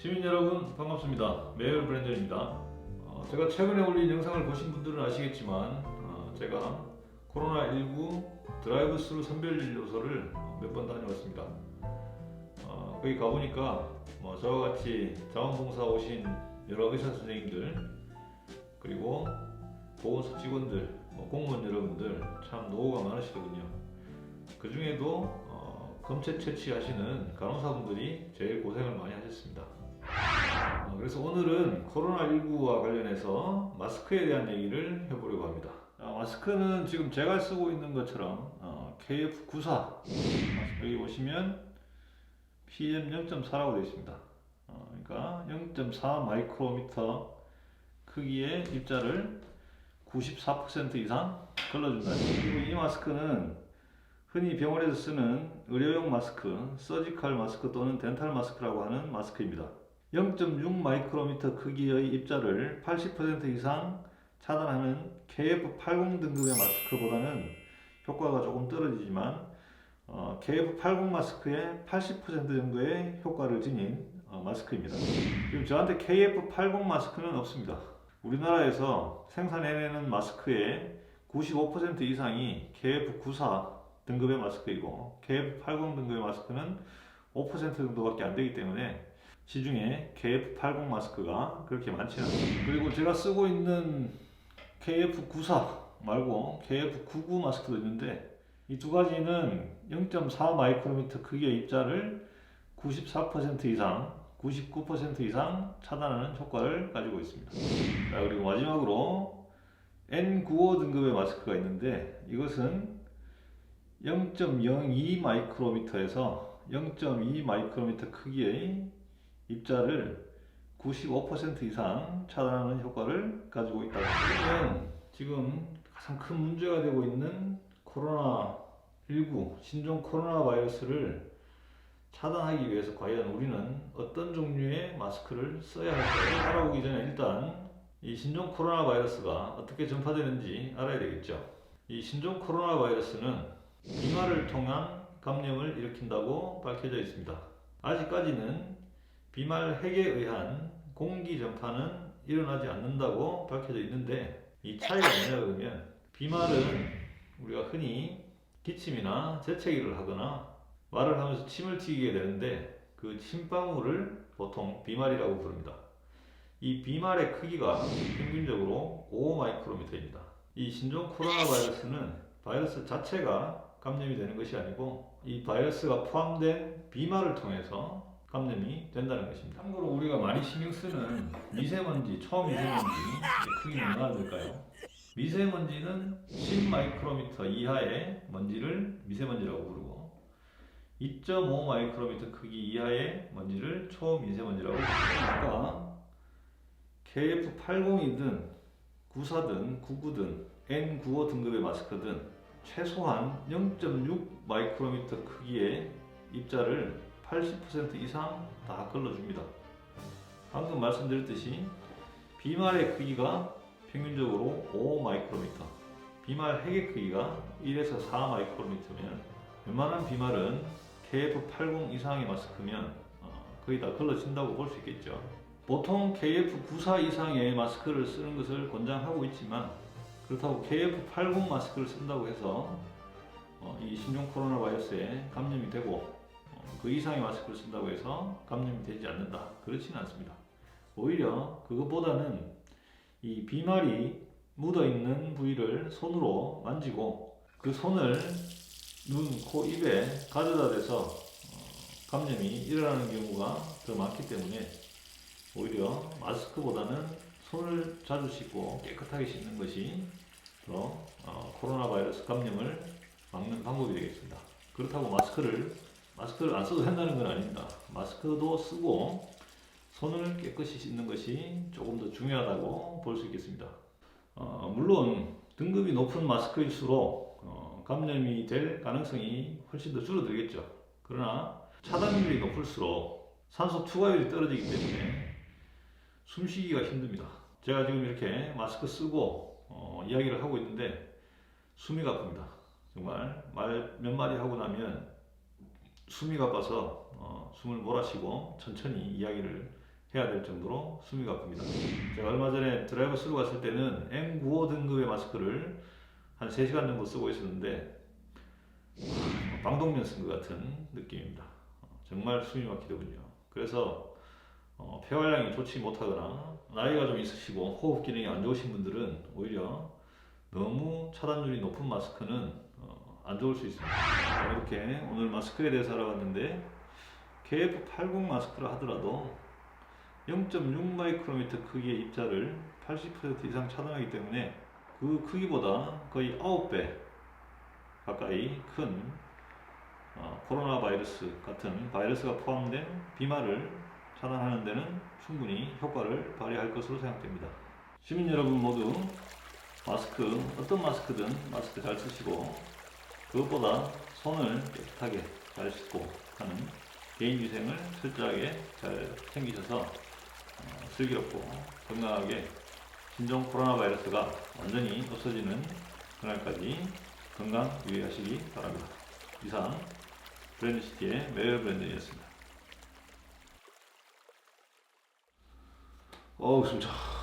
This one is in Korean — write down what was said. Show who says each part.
Speaker 1: 시민 여러분 반갑습니다. 메이얼 브랜전입니다. 제가 최근에 올린 영상을 보신 분들은 아시겠지만 제가 코로나19 드라이브 스루 선별진료소를 몇 번 다녀왔습니다. 거기 가보니까 저와 같이 자원봉사 오신 여러 의사 선생님들 그리고 보건소 직원들, 공무원 여러분들 참 노고가 많으시더군요. 그 중에도 검체 채취하시는 간호사분들이 제일 고생을 많이 하셨습니다. 그래서 오늘은 코로나19와 관련해서 마스크에 대한 얘기를 해보려고 합니다. 마스크는 지금 제가 쓰고 있는 것처럼 KF94 여기 보시면 PM0.4라고 되어 있습니다. 그러니까 0.4 마이크로미터 크기의 입자를 94% 이상 걸러준다. 그리고 이 마스크는 흔히 병원에서 쓰는 의료용 마스크, 서지컬 마스크 또는 덴탈 마스크라고 하는 마스크입니다. 0.6 마이크로미터 크기의 입자를 80% 이상 차단하는 KF80 등급의 마스크보다는 효과가 조금 떨어지지만 KF80 마스크의 80% 정도의 효과를 지닌 마스크입니다. 지금 저한테 KF80 마스크는 없습니다. 우리나라에서 생산해내는 마스크의 95% 이상이 KF94 등급의 마스크이고 KF80 등급의 마스크는 5% 정도밖에 안 되기 때문에 시중에 KF80 마스크가 그렇게 많지 않습니다. 그리고 제가 쓰고 있는 KF94 말고 KF99 마스크도 있는데 이 두 가지는 0.4 마이크로미터 크기의 입자를 94% 이상, 99% 이상 차단하는 효과를 가지고 있습니다. 자, 그리고 마지막으로 N95 등급의 마스크가 있는데 이것은 0.02 마이크로미터에서 0.2 마이크로미터 크기의 입자를 95% 이상 차단하는 효과를 가지고 있다고 하면 지금 가장 큰 문제가 되고 있는 코로나19 신종 코로나 바이러스를 차단하기 위해서 과연 우리는 어떤 종류의 마스크를 써야 할까요? 알아보기 전에 일단 이 신종 코로나 바이러스가 어떻게 전파되는지 알아야 되겠죠. 이 신종 코로나 바이러스는 비말을 통한 감염을 일으킨다고 밝혀져 있습니다. 아직까지는 비말 핵에 의한 공기 전파는 일어나지 않는다고 밝혀져 있는데 이 차이가 뭐냐 그러면 비말은 우리가 흔히 기침이나 재채기를 하거나 말을 하면서 침을 튀기게 되는데 그 침방울을 보통 비말이라고 부릅니다. 이 비말의 크기가 평균적으로 5 마이크로미터입니다. 이 신종 코로나 바이러스는 바이러스 자체가 감염이 되는 것이 아니고 이 바이러스가 포함된 비말을 통해서 감염이 된다는 것입니다. 참고로 우리가 많이 신경 쓰는 미세먼지, 초미세먼지 크기는 얼마나 될까요? 미세먼지는 10 마이크로미터 이하의 먼지를 미세먼지라고 부르고 2.5 마이크로미터 크기 이하의 먼지를 초미세먼지라고 부릅니다. 아까 KF80이든 94든 99든 N95 등급의 마스크든 최소한 0.6 마이크로미터 크기의 입자를 80% 이상 다 걸러줍니다. 방금 말씀드렸듯이 비말의 크기가 평균적으로 5 마이크로미터, 비말 핵의 크기가 1에서 4 마이크로미터면 웬만한 비말은 KF80 이상의 마스크면 거의 다 걸러진다고 볼 수 있겠죠. 보통 KF94 이상의 마스크를 쓰는 것을 권장하고 있지만 그렇다고 KF80 마스크를 쓴다고 해서 이 신종 코로나 바이러스에 감염이 되고 그 이상의 마스크를 쓴다고 해서 감염이 되지 않는다. 그렇지는 않습니다. 오히려 그것보다는 이 비말이 묻어있는 부위를 손으로 만지고 그 손을 눈, 코, 입에 가져다 대서 감염이 일어나는 경우가 더 많기 때문에 오히려 마스크보다는 손을 자주 씻고 깨끗하게 씻는 것이 더 코로나 바이러스 감염을 막는 방법이 되겠습니다. 그렇다고 마스크를 안 써도 된다는 건 아닙니다. 마스크도 쓰고 손을 깨끗이 씻는 것이 조금 더 중요하다고 볼 수 있겠습니다. 물론 등급이 높은 마스크일수록 감염이 될 가능성이 훨씬 더 줄어들겠죠. 그러나 차단율이 높을수록 산소 투과율이 떨어지기 때문에 숨쉬기가 힘듭니다. 제가 지금 이렇게 마스크 쓰고 이야기를 하고 있는데 숨이 가쁩니다. 정말 말 몇 마디 하고 나면 숨이 가빠서 숨을 몰아쉬고 천천히 이야기를 해야 될 정도로 수미가 큽니다. 제가 얼마 전에 드라이브 스루 갔을 때는 N95 등급의 마스크를 한 3시간 정도 쓰고 있었는데 방독면 쓴 것 같은 느낌입니다. 정말 숨이 막히더군요. 그래서 폐활량이 좋지 못하거나 나이가 좀 있으시고 호흡 기능이 안 좋으신 분들은 오히려 너무 차단율이 높은 마스크는 안 좋을 수 있습니다. 이렇게 오늘 마스크에 대해서 알아봤는데 KF80 마스크라 하더라도 0.6 마이크로미터 크기의 입자를 80% 이상 차단하기 때문에 그 크기보다 거의 9배 가까이 큰 코로나 바이러스 같은 바이러스가 포함된 비말을 차단하는 데는 충분히 효과를 발휘할 것으로 생각됩니다. 시민 여러분 모두 마스크, 어떤 마스크든 마스크 잘 쓰시고 그것보다 손을 깨끗하게 잘 씻고 하는 개인위생을 철저하게 잘 챙기셔서 슬기롭고 건강하게 신종 코로나 바이러스가 완전히 없어지는 그날까지 건강 유의하시기 바랍니다. 이상 브랜드시티의 메이어 브랜드였습니다. 어우 숨차.